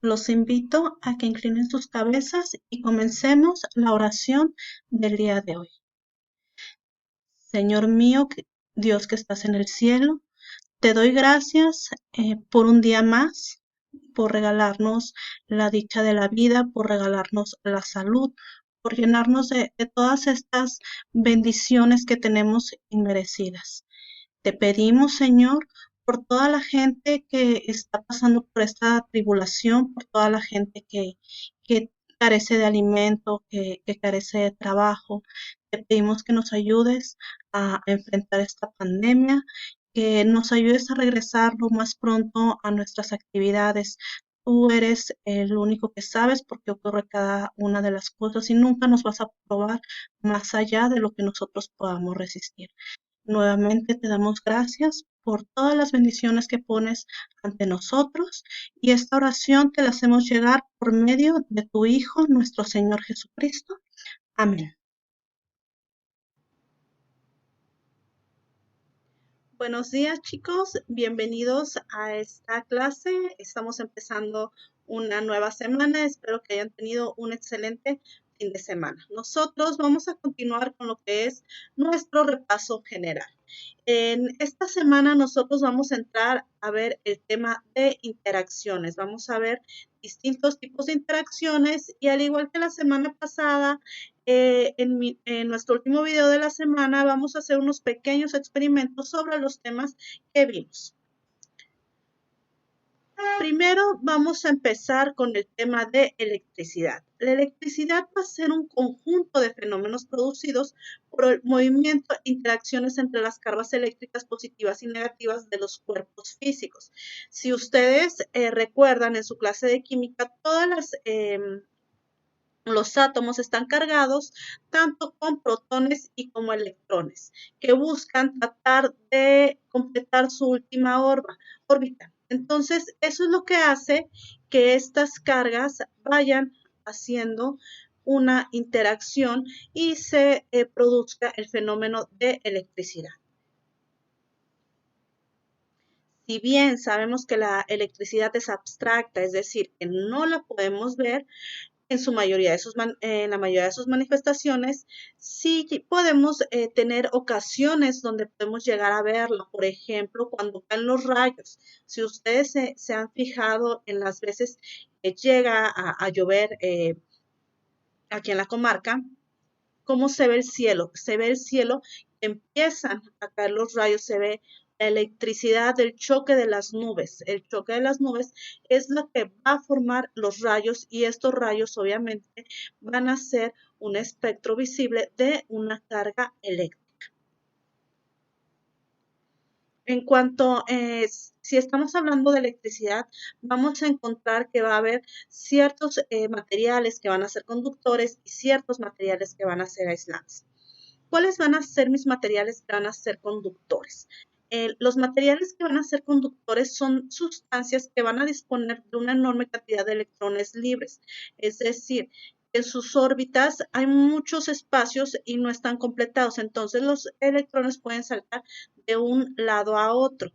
Los invito a que inclinen sus cabezas y comencemos la oración del día de hoy. Señor mío, Dios que estás en el cielo, te doy gracias por un día más, por regalarnos la dicha de la vida, por regalarnos la salud, por llenarnos de todas estas bendiciones que tenemos inmerecidas. Te pedimos, Señor, por toda la gente que está pasando por esta tribulación, por toda la gente que carece de alimento, que carece de trabajo. Te pedimos que nos ayudes a enfrentar esta pandemia, que nos ayudes a regresar lo más pronto a nuestras actividades. Tú eres el único que sabes por qué ocurre cada una de las cosas y nunca nos vas a probar más allá de lo que nosotros podamos resistir. Nuevamente te damos gracias por todas las bendiciones que pones ante nosotros y esta oración te la hacemos llegar por medio de tu Hijo, nuestro Señor Jesucristo. Amén. Buenos días, chicos. Bienvenidos a esta clase. Estamos empezando una nueva semana. Espero que hayan tenido un excelente fin de semana. Nosotros vamos a continuar con lo que es nuestro repaso general. En esta semana nosotros vamos a entrar a ver el tema de interacciones. Vamos a ver distintos tipos de interacciones y al igual que la semana pasada, en nuestro último video de la semana vamos a hacer unos pequeños experimentos sobre los temas que vimos. Primero vamos a empezar con el tema de electricidad. La electricidad va a ser un conjunto de fenómenos producidos por el movimiento e interacciones entre las cargas eléctricas positivas y negativas de los cuerpos físicos. Si ustedes recuerdan en su clase de química, los átomos están cargados tanto con protones y como electrones, que buscan tratar de completar su última órbita. Entonces, eso es lo que hace que estas cargas vayan haciendo una interacción y se produzca el fenómeno de electricidad. Si bien sabemos que la electricidad es abstracta, es decir, que no la podemos ver, en la mayoría de sus manifestaciones, sí podemos tener ocasiones donde podemos llegar a verlo. Por ejemplo, cuando caen los rayos. Si ustedes se han fijado en las veces que llega a llover aquí en la comarca, cómo se ve el cielo. Se ve el cielo, empiezan a caer los rayos, se ve la electricidad del choque de las nubes. El choque de las nubes es lo que va a formar los rayos y estos rayos obviamente van a ser un espectro visible de una carga eléctrica. En cuanto, si estamos hablando de electricidad, vamos a encontrar que va a haber ciertos materiales que van a ser conductores y ciertos materiales que van a ser aislantes. ¿Cuáles van a ser mis materiales que van a ser conductores? Los materiales que van a ser conductores son sustancias que van a disponer de una enorme cantidad de electrones libres, es decir, en sus órbitas hay muchos espacios y no están completados, entonces los electrones pueden saltar de un lado a otro.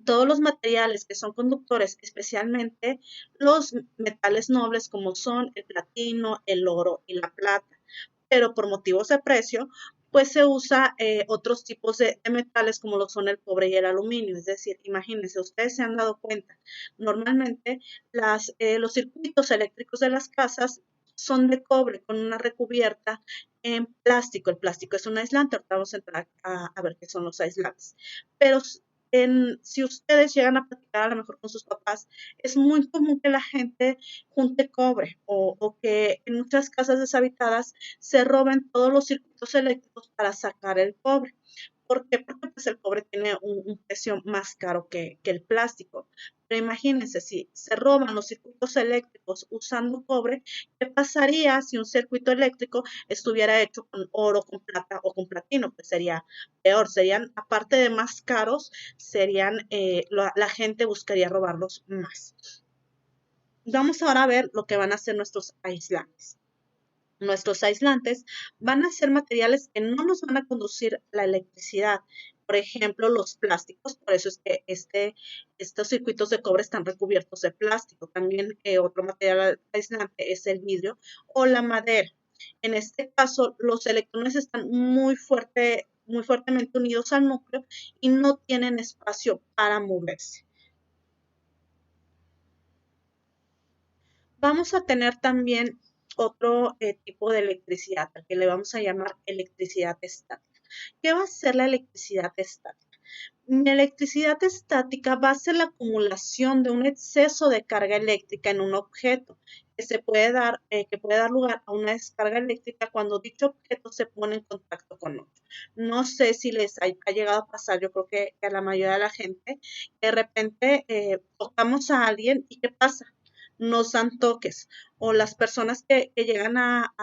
Todos los materiales que son conductores, especialmente los metales nobles como son el platino, el oro y la plata, pero por motivos de precio, pues se usa otros tipos de metales como lo son el cobre y el aluminio. Es decir, imagínense, ustedes se han dado cuenta, normalmente los circuitos eléctricos de las casas son de cobre con una recubierta en plástico. El plástico es un aislante, ahorita vamos a entrar a ver qué son los aislantes. Pero si ustedes llegan a platicar a lo mejor con sus papás, es muy común que la gente junte cobre o que en muchas casas deshabitadas se roben todos los circuitos eléctricos para sacar el cobre. ¿Por qué? Porque pues el cobre tiene un precio más caro que el plástico. Pero imagínense, si se roban los circuitos eléctricos usando cobre, ¿qué pasaría si un circuito eléctrico estuviera hecho con oro, con plata o con platino? Pues sería peor, serían, aparte de más caros, la gente buscaría robarlos más. Vamos ahora a ver lo que van a hacer nuestros aislantes. Nuestros aislantes van a ser materiales que no nos van a conducir la electricidad. por ejemplo, los plásticos, por eso es que estos circuitos de cobre están recubiertos de plástico. También otro material aislante es el vidrio o la madera. En este caso, los electrones están muy fuertemente unidos al núcleo y no tienen espacio para moverse. Vamos a tener también otro tipo de electricidad, al que le vamos a llamar electricidad estática. ¿Qué va a ser la electricidad estática? La electricidad estática va a ser la acumulación de un exceso de carga eléctrica en un objeto que puede dar lugar a una descarga eléctrica cuando dicho objeto se pone en contacto con otro. No sé si les ha llegado a pasar, yo creo que a la mayoría de la gente, de repente tocamos a alguien y ¿qué pasa? Nos dan toques, o las personas que llegan a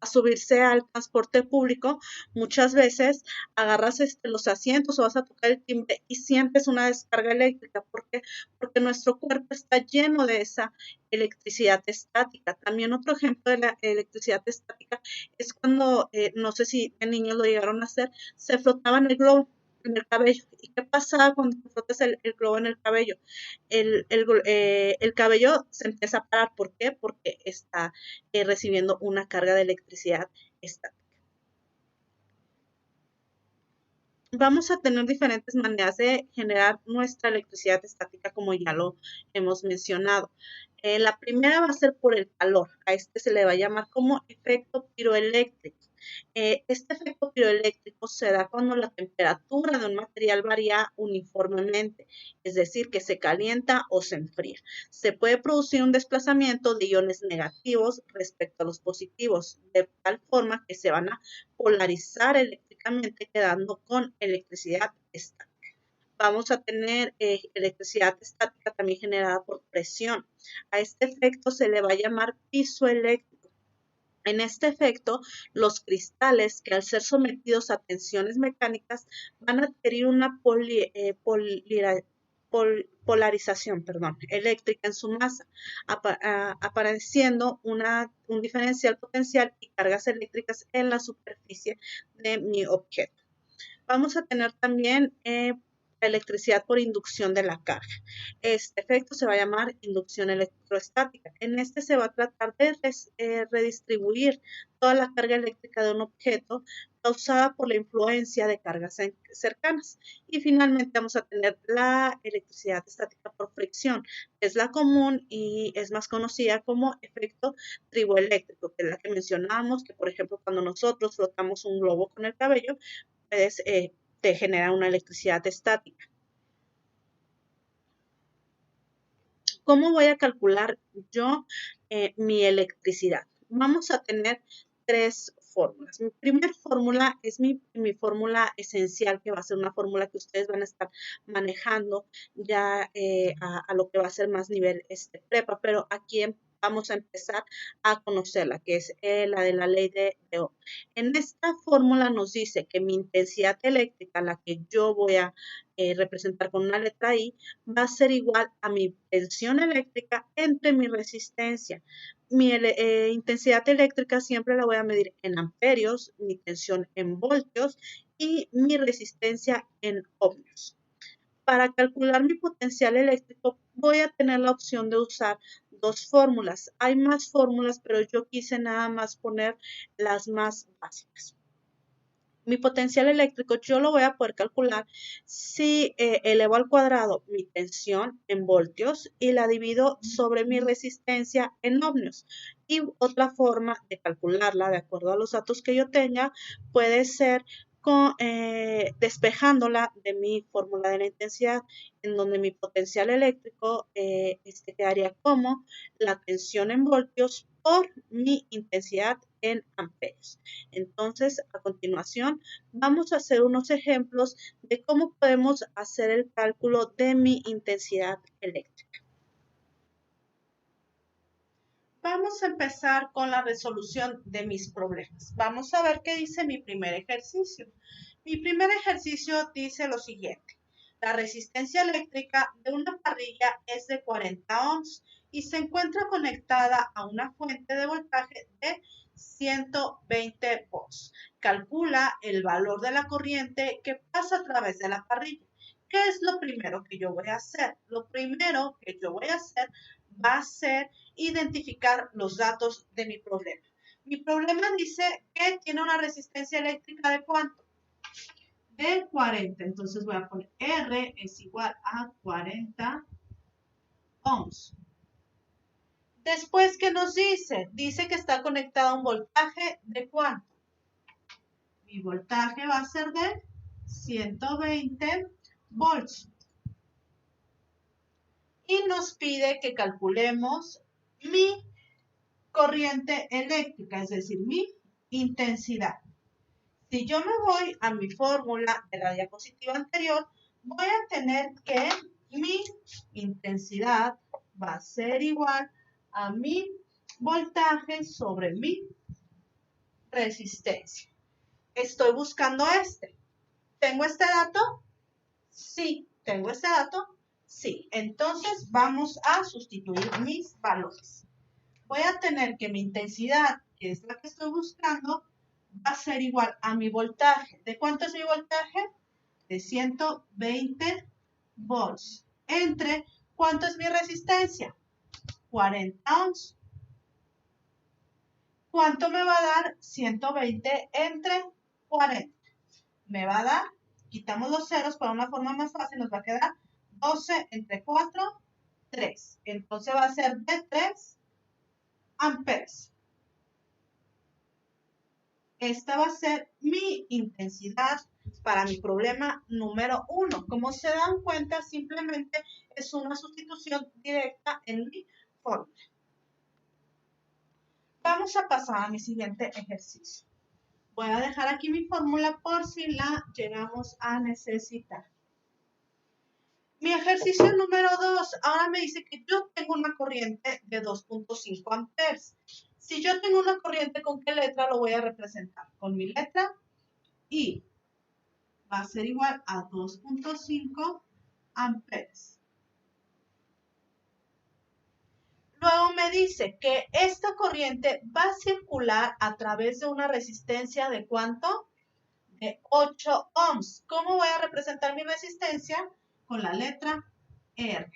subirse al transporte público, muchas veces agarras los asientos o vas a tocar el timbre y sientes una descarga eléctrica. ¿Por qué? Porque nuestro cuerpo está lleno de esa electricidad estática. También otro ejemplo de la electricidad estática es cuando, no sé si de niños lo llegaron a hacer, se frotaban el globo en el cabello. ¿Y qué pasa cuando te frotas el globo en el cabello? El cabello se empieza a parar. ¿Por qué? Porque está recibiendo una carga de electricidad estática. Vamos a tener diferentes maneras de generar nuestra electricidad estática, como ya lo hemos mencionado. La primera va a ser por el calor. A este se le va a llamar como efecto piroeléctrico. Este efecto piroeléctrico se da cuando la temperatura de un material varía uniformemente, es decir, que se calienta o se enfría. Se puede producir un desplazamiento de iones negativos respecto a los positivos, de tal forma que se van a polarizar eléctricamente, quedando con electricidad estática. Vamos a tener electricidad estática también generada por presión. A este efecto se le va a llamar piezoeléctrico. En este efecto, los cristales que al ser sometidos a tensiones mecánicas van a adquirir una polarización eléctrica en su masa, apareciendo un diferencial potencial y cargas eléctricas en la superficie de mi objeto. Vamos a tener también la electricidad por inducción de la carga. Este efecto se va a llamar inducción electroestática. En este se va a tratar de redistribuir toda la carga eléctrica de un objeto causada por la influencia de cargas cercanas. Y finalmente vamos a tener la electricidad estática por fricción, que es la común y es más conocida como efecto triboeléctrico, que es la que mencionábamos, que por ejemplo cuando nosotros frotamos un globo con el cabello, puedes te genera una electricidad estática. ¿Cómo voy a calcular yo mi electricidad? Vamos a tener tres fórmulas. Mi primera fórmula es mi fórmula esencial, que va a ser una fórmula que ustedes van a estar manejando ya a lo que va a ser más nivel prepa, pero aquí vamos a empezar a conocerla, que es la de la ley de Ohm. En esta fórmula nos dice que mi intensidad eléctrica, la que yo voy a representar con una letra I, va a ser igual a mi tensión eléctrica entre mi resistencia. Mi intensidad eléctrica siempre la voy a medir en amperios, mi tensión en voltios y mi resistencia en ohmios. Para calcular mi potencial eléctrico voy a tener la opción de usar dos fórmulas. Hay más fórmulas, pero yo quise nada más poner las más básicas. Mi potencial eléctrico yo lo voy a poder calcular si elevo al cuadrado mi tensión en voltios y la divido sobre mi resistencia en ohmios. Y otra forma de calcularla, de acuerdo a los datos que yo tenga, puede ser despejándola de mi fórmula de la intensidad, en donde mi potencial eléctrico quedaría como la tensión en voltios por mi intensidad en amperios. Entonces, a continuación, vamos a hacer unos ejemplos de cómo podemos hacer el cálculo de mi intensidad eléctrica. Vamos a empezar con la resolución de mis problemas. Vamos a ver qué dice mi primer ejercicio. Mi primer ejercicio dice lo siguiente. La resistencia eléctrica de una parrilla es de 40 ohms y se encuentra conectada a una fuente de voltaje de 120 volts. calcula el valor de la corriente que pasa a través de la parrilla. ¿Qué es lo primero que yo voy a hacer? Lo primero que yo voy a hacer va a ser identificar los datos de mi problema. Mi problema dice que tiene una resistencia eléctrica ¿de cuánto? De 40. Entonces voy a poner R es igual a 40 ohms. Después, ¿qué nos dice? Dice que está conectado a un voltaje ¿de cuánto? Mi voltaje va a ser de 120 volts. Y nos pide que calculemos mi corriente eléctrica, es decir, mi intensidad. Si yo me voy a mi fórmula de la diapositiva anterior, voy a tener que mi intensidad va a ser igual a mi voltaje sobre mi resistencia. Estoy buscando este. ¿Tengo este dato? Sí. ¿Tengo este dato? Sí. Entonces vamos a sustituir mis valores. Voy a tener que mi intensidad, que es la que estoy buscando, va a ser igual a mi voltaje. ¿De cuánto es mi voltaje? De 120 volts. Entre, ¿cuánto es mi resistencia? 40 ohms. ¿Cuánto me va a dar 120 entre 40? Me va a dar, quitamos los ceros para una forma más fácil, nos va a quedar 12 entre 4, 3. Entonces va a ser de 3 amperes. Esta va a ser mi intensidad para mi problema número 1. Como se dan cuenta, simplemente es una sustitución directa en mi fórmula. Vamos a pasar a mi siguiente ejercicio. Voy a dejar aquí mi fórmula por si la llegamos a necesitar. Mi ejercicio número 2, ahora me dice que yo tengo una corriente de 2.5 amperes. Si yo tengo una corriente, ¿con qué letra lo voy a representar? Con mi letra I. Va a ser igual a 2.5 amperes. Luego me dice que esta corriente va a circular a través de una resistencia ¿de cuánto? De 8 ohms. ¿Cómo voy a representar mi resistencia? Con la letra R.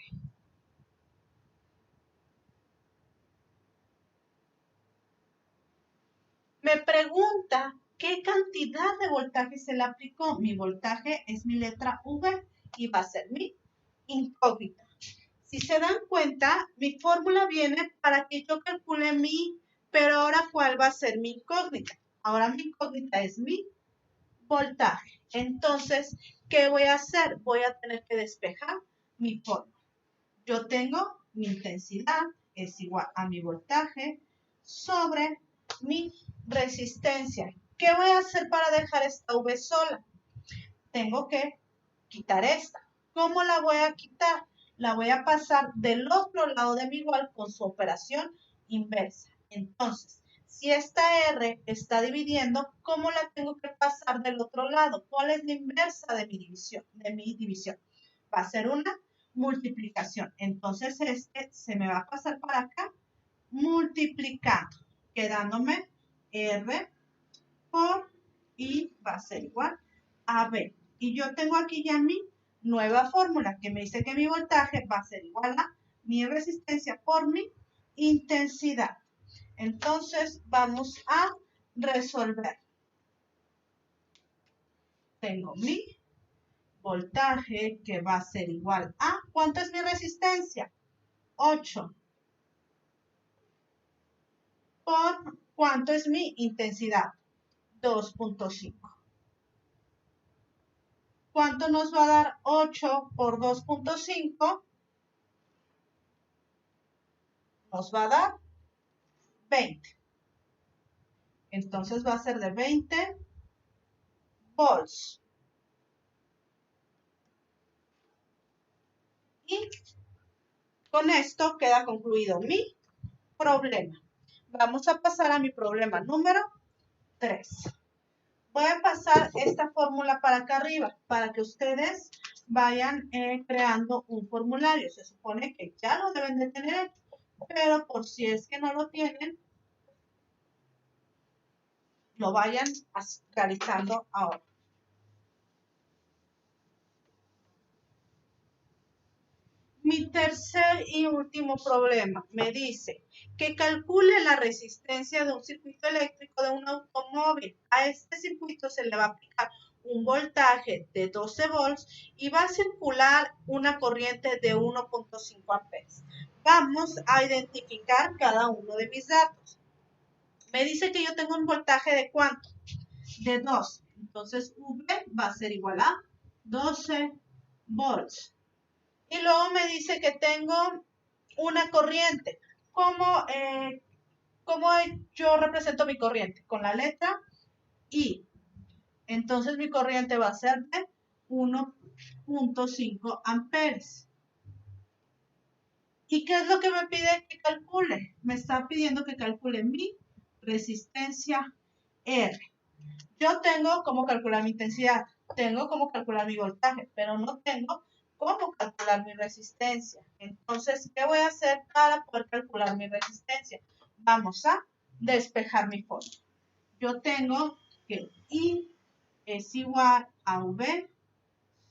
Me pregunta qué cantidad de voltaje se le aplicó. Mi voltaje es mi letra V y va a ser mi incógnita. Si se dan cuenta, mi fórmula viene para que yo calcule mi, pero ahora ¿cuál va a ser mi incógnita? Ahora mi incógnita es mi voltaje. Entonces, ¿qué voy a hacer? Voy a tener que despejar mi fórmula. Yo tengo mi intensidad es igual a mi voltaje sobre mi resistencia. ¿Qué voy a hacer para dejar esta V sola? Tengo que quitar esta. ¿Cómo la voy a quitar? La voy a pasar del otro lado de mi igual con su operación inversa. Entonces, si esta R está dividiendo, ¿cómo la tengo que pasar del otro lado? ¿Cuál es la inversa de mi división? Va a ser una multiplicación. Entonces, este se me va a pasar para acá multiplicando, quedándome R por I va a ser igual a B. Y yo tengo aquí ya mi nueva fórmula que me dice que mi voltaje va a ser igual a mi resistencia por mi intensidad. Entonces vamos a resolver. Tengo mi voltaje que va a ser igual a, ¿cuánto es mi resistencia? 8. Por, ¿cuánto es mi intensidad? 2.5. ¿Cuánto nos va a dar 8 por 2.5? Nos va a dar 20. Entonces va a ser de 20 volts. Y con esto queda concluido mi problema. Vamos a pasar a mi problema número 3. Voy a pasar esta fórmula para acá arriba para que ustedes vayan creando un formulario. Se supone que ya lo deben de tener, pero por si es que no lo tienen, lo vayan realizando ahora. Mi tercer y último problema me dice que calcule la resistencia de un circuito eléctrico de un automóvil. A este circuito se le va a aplicar un voltaje de 12 volts y va a circular una corriente de 1.5 amperes. Vamos a identificar cada uno de mis datos. Me dice que yo tengo un voltaje de ¿cuánto? De 12. Entonces V va a ser igual a 12 volts. Y luego me dice que tengo una corriente. ¿Cómo yo represento mi corriente? Con la letra I. Entonces mi corriente va a ser de 1.5 amperes. ¿Y qué es lo que me pide que calcule? Me está pidiendo que calcule mi resistencia R. Yo tengo cómo calcular mi intensidad, tengo cómo calcular mi voltaje, pero no tengo cómo calcular mi resistencia. Entonces, ¿qué voy a hacer para poder calcular mi resistencia? Vamos a despejar mi fórmula. Yo tengo que I es igual a V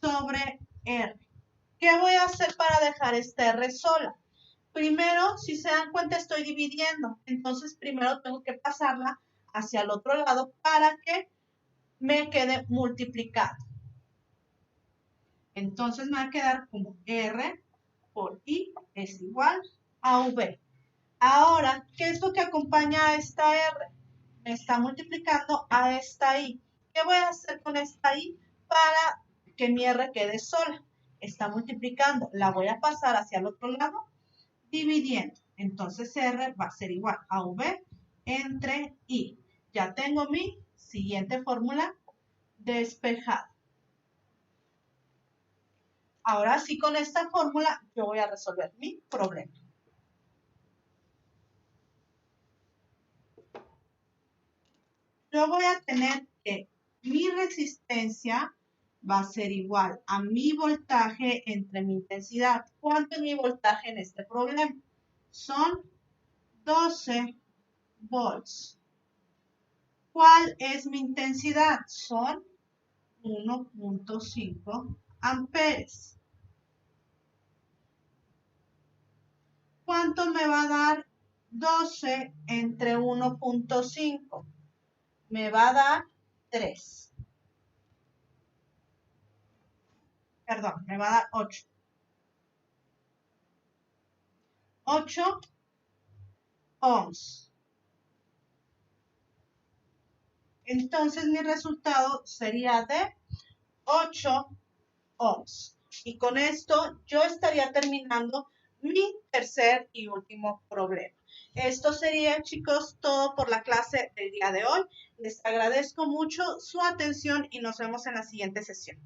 sobre R. ¿Qué voy a hacer para dejar esta R sola? Primero, si se dan cuenta, estoy dividiendo. Entonces, primero tengo que pasarla hacia el otro lado para que me quede multiplicado. Entonces me va a quedar como R por I es igual a V. Ahora, ¿qué es lo que acompaña a esta R? Me está multiplicando a esta I. ¿Qué voy a hacer con esta I para que mi R quede sola? Está multiplicando. La voy a pasar hacia el otro lado, dividiendo. Entonces R va a ser igual a V entre I. Ya tengo mi siguiente fórmula despejada. Ahora sí, con esta fórmula yo voy a resolver mi problema. Yo voy a tener que mi resistencia va a ser igual a mi voltaje entre mi intensidad. ¿Cuánto es mi voltaje en este problema? Son 12 volts. ¿Cuál es mi intensidad? Son 1.5 amperes. ¿Cuánto me va a dar 12 entre 1.5? Me va a dar 3. Perdón, me va a dar 8. 8 ohms. Entonces mi resultado sería de 8 ohms. Y con esto yo estaría terminando mi tercer y último problema. Esto sería, chicos, todo por la clase del día de hoy. Les agradezco mucho su atención y nos vemos en la siguiente sesión.